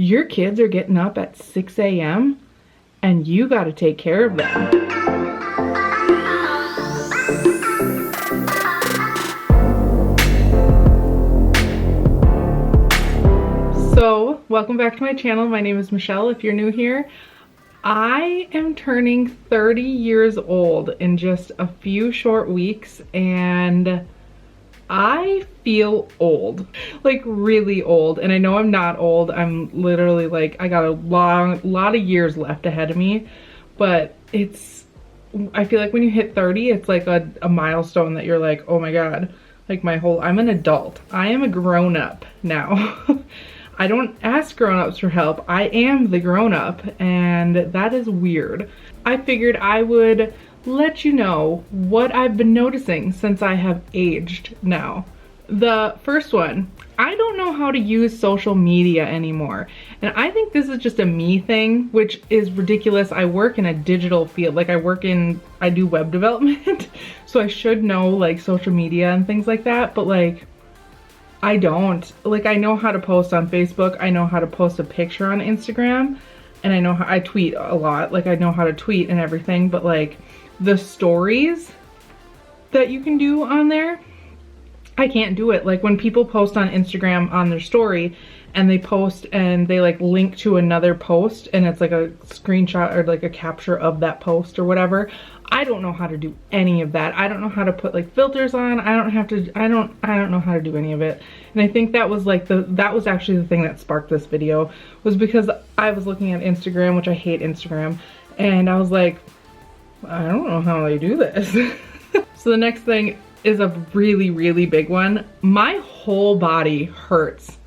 Your kids are getting up at 6 a.m. and you got to take care of them. So, welcome back to my channel. My name is Michelle if you're new here. I am turning 30 years old in just a few short weeks and I feel old, like really old. And I know I'm not old. I'm literally like, I got a lot of years left ahead of me, but I feel like when you hit 30, it's like a milestone that you're like, oh my God, like I'm an adult. I am a grown up now. I don't ask grown-ups for help. I am the grown-up, and that is weird. I figured I would let you know what I've been noticing since I have aged now. The first one, I don't know how to use social media anymore. And I think this is just a me thing, which is ridiculous. I work in a digital field. Like I do web development, so I should know like social media and things like that, but like, I don't. Like, I know how to post on Facebook, I know how to post a picture on Instagram, and I know how I tweet a lot. Like, I know how to tweet and everything, but like the stories that you can do on there, I can't do it. Like when people post on Instagram on their story and they post and they like link to another post and it's like a screenshot or like a capture of that post or whatever, I don't know how to do any of that. I don't know how to put like filters on. I don't know how to do any of it. And I think that was like that was actually the thing that sparked this video, was because I was looking at Instagram, which I hate Instagram, and I was like, I don't know how they do this. So the next thing is a really, really big one. My whole body hurts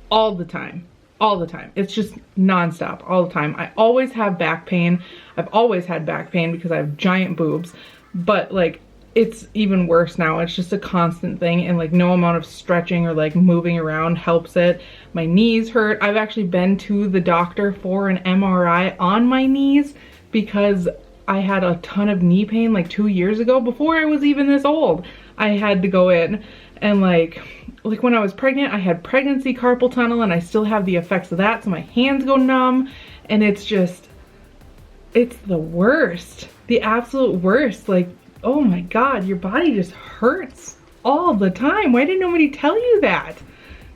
all the time. All the time. It's just nonstop, all the time. I always have back pain. I've always had back pain because I have giant boobs, but like it's even worse now. It's just a constant thing, and like no amount of stretching or like moving around helps it. My knees hurt. I've actually been to the doctor for an MRI on my knees because I had a ton of knee pain like 2 years ago before I was even this old. I had to go in, and like when I was pregnant, I had pregnancy carpal tunnel and I still have the effects of that. So my hands go numb, and it's the worst, the absolute worst. Like, oh my God, your body just hurts all the time. Why didn't nobody tell you that?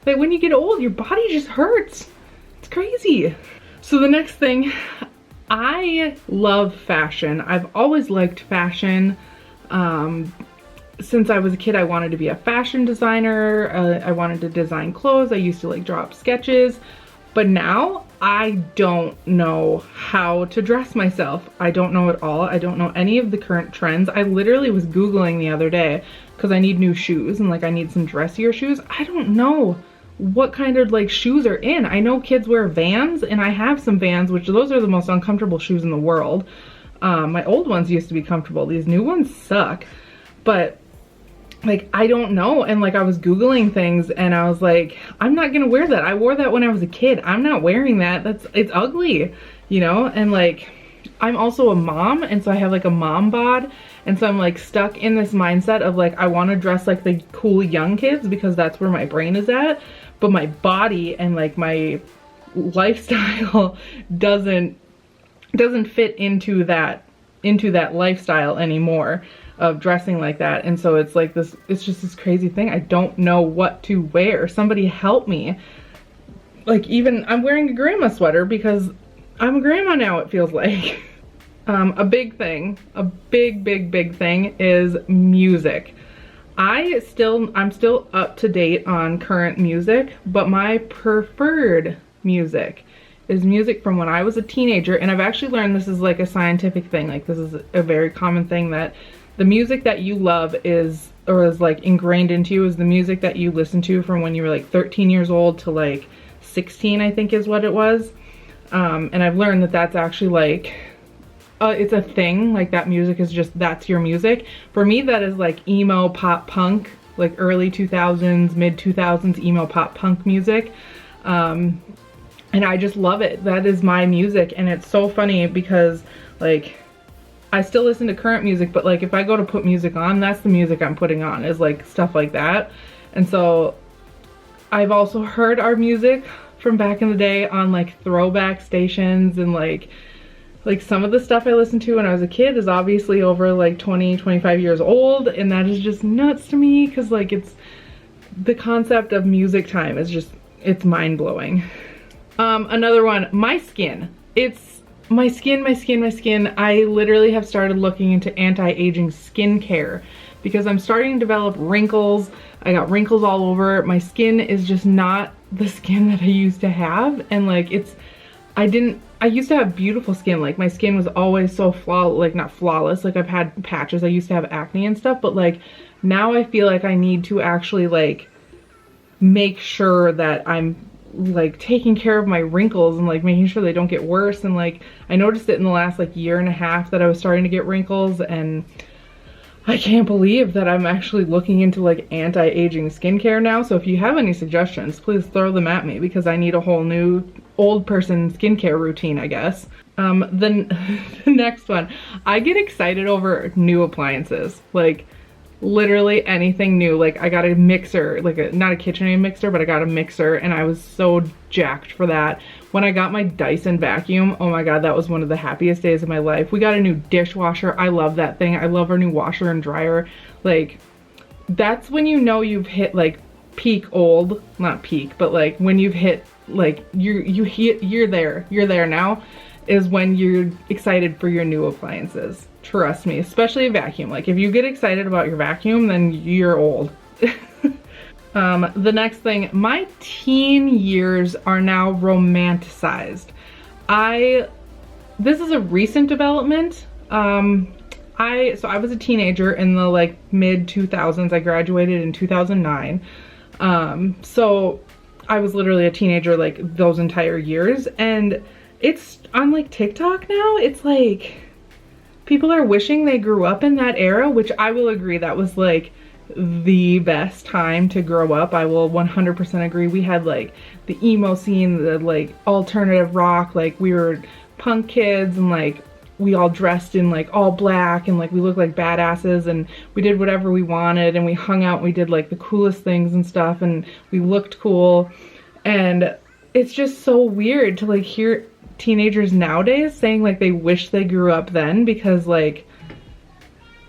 That when you get old, your body just hurts. It's crazy. So the next thing, I love fashion. I've always liked fashion. Since I was a kid, I wanted to be a fashion designer. I wanted to design clothes. I used to like draw up sketches, but now I don't know how to dress myself. I don't know at all. I don't know any of the current trends. I literally was Googling the other day because I need new shoes and like I need some dressier shoes. I don't know what kind of like shoes are in. I know kids wear Vans, and I have some Vans, which those are the most uncomfortable shoes in the world. My old ones used to be comfortable. These new ones suck, but like, I don't know. And like I was Googling things and I was like, I'm not gonna wear that. I wore that when I was a kid. I'm not wearing that. It's ugly, you know? And like, I'm also a mom, and so I have like a mom bod, and so I'm like stuck in this mindset of like, I want to dress like the cool young kids because that's where my brain is at, but my body and like my lifestyle doesn't fit into that lifestyle anymore of dressing like that. And so it's like this, it's just this crazy thing. I don't know what to wear. Somebody help me. Like, even I'm wearing a grandma sweater because I'm a grandma now, it feels like. A big thing, a big thing is music. I'm still up to date on current music, but my preferred music is music from when I was a teenager. And I've actually learned this is like a scientific thing. Like, this is a very common thing, that the music that you love is like ingrained into you is the music that you listen to from when you were like 13 years old to like 16, I think is what it was. And I've learned that that's actually like, it's a thing. Like, that music is just, that's your music. For me, that is like emo pop punk, like early 2000s, mid 2000s emo pop punk music. And I just love it. That is my music. And it's so funny because like, I still listen to current music, but like if I go to put music on, that's the music I'm putting on, is like stuff like that. And so I've also heard our music from back in the day on like throwback stations, and like some of the stuff I listened to when I was a kid is obviously over like 20-25 years old, and that is just nuts to me because like it's the concept of music time is just, it's mind-blowing. Another one, my skin. It's my skin. I literally have started looking into anti-aging skincare because I'm starting to develop wrinkles. I got wrinkles all over. My skin is just not the skin that I used to have, and like I used to have beautiful skin. Like my skin was always so not flawless. Like I've had patches. I used to have acne and stuff, but like now I feel like I need to actually like make sure that I'm like taking care of my wrinkles and like making sure they don't get worse. And like I noticed it in the last like year and a half that I was starting to get wrinkles, and I can't believe that I'm actually looking into like anti-aging skincare now. So if you have any suggestions, please throw them at me because I need a whole new old person skincare routine, I guess. Then the next one, I get excited over new appliances, like literally anything new. Like I got a mixer, like not a KitchenAid mixer, but I got a mixer, and I was so jacked for that. When I got my Dyson vacuum, oh my god, that was one of the happiest days of my life. We got a new dishwasher. I love that thing. I love our new washer and dryer. Like that's when you know you've hit like peak old, not peak, but like when you've hit like you're there now, is when you're excited for your new appliances. Trust me, especially a vacuum. Like if you get excited about your vacuum, then you're old. The next thing, my teen years are now romanticized. This is a recent development. I was a teenager in the like mid 2000s. I graduated in 2009. So I was literally a teenager like those entire years, and it's on like TikTok now. It's like people are wishing they grew up in that era, which I will agree that was like the best time to grow up. I will 100% agree. We had like the emo scene, the like alternative rock, like we were punk kids, and like we all dressed in like all black, and like we looked like badasses, and we did whatever we wanted, and we hung out and we did like the coolest things and stuff, and we looked cool. And it's just so weird to like hear teenagers nowadays saying like they wish they grew up then, because like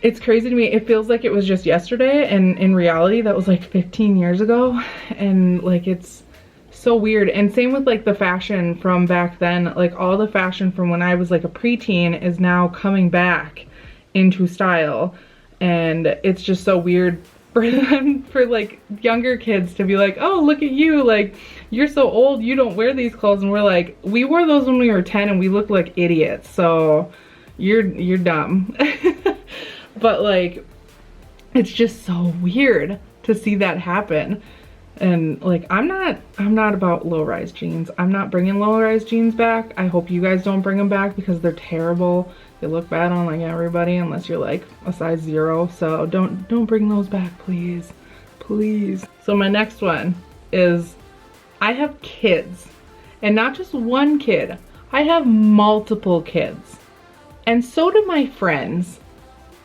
it's crazy to me. It feels like it was just yesterday, and in reality that was like 15 years ago. And like it's so weird. And same with like the fashion from back then. Like all the fashion from when I was like a preteen is now coming back into style, and it's just so weird for them, for like younger kids to be like, oh look at you, like you're so old, you don't wear these clothes. And we're like, we wore those when we were 10 and we look like idiots, so you're dumb. But like it's just so weird to see that happen. And like I'm not about low-rise jeans. I'm not bringing low-rise jeans back. I hope you guys don't bring them back because they're terrible. They look bad on like everybody unless you're like a size 0. So don't bring those back, please. Please. So my next one is I have kids, and not just one kid. I have multiple kids, and so do my friends.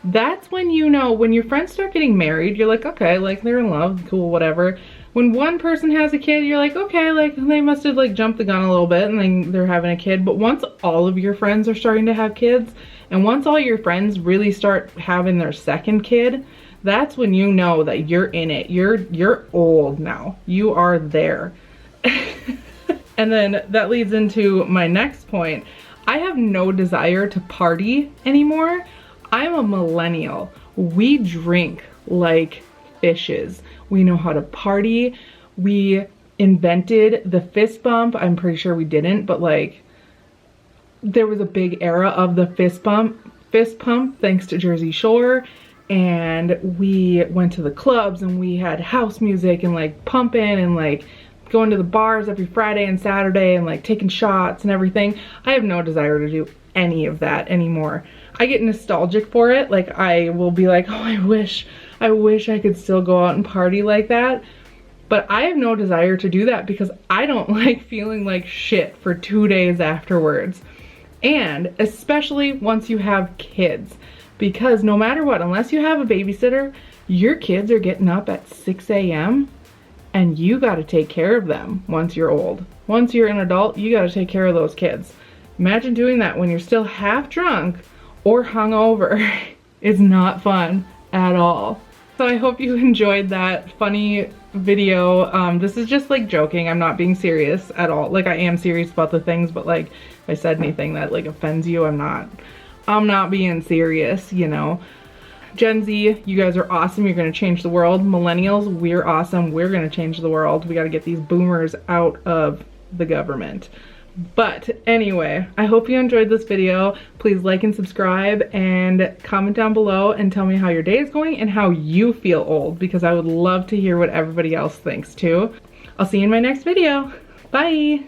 That's when you know, when your friends start getting married, you're like, okay, like they're in love, cool, whatever. When one person has a kid, you're like, okay, like they must have like jumped the gun a little bit and then they're having a kid. But once all of your friends are starting to have kids, and once all your friends really start having their second kid, that's when you know that you're in it. You're old now. You are there. And then that leads into my next point. I have no desire to party anymore. I'm a millennial. We drink like fishes. We know how to party. We invented the fist bump. I'm pretty sure we didn't, but like there was a big era of the fist pump thanks to Jersey Shore. And we went to the clubs and we had house music and like pumping and like going to the bars every Friday and Saturday and like taking shots and everything. I have no desire to do any of that anymore. I get nostalgic for it. Like I will be like, oh, I wish I could still go out and party like that. But I have no desire to do that because I don't like feeling like shit for 2 days afterwards. And especially once you have kids, because no matter what, unless you have a babysitter, your kids are getting up at 6 a.m. and you got to take care of them once you're old. Once you're an adult, you got to take care of those kids. Imagine doing that when you're still half drunk or hungover. It's not fun at all. So I hope you enjoyed that funny video. This is just like joking. I'm not being serious at all. Like, I am serious about the things, but like if I said anything that like offends you, I'm not being serious, you know. Gen Z, you guys are awesome. You're gonna change the world. Millennials, we're awesome. We're gonna change the world. We gotta get these boomers out of the government. But anyway, I hope you enjoyed this video. Please like and subscribe and comment down below and tell me how your day is going and how you feel old, because I would love to hear what everybody else thinks too. I'll see you in my next video. Bye.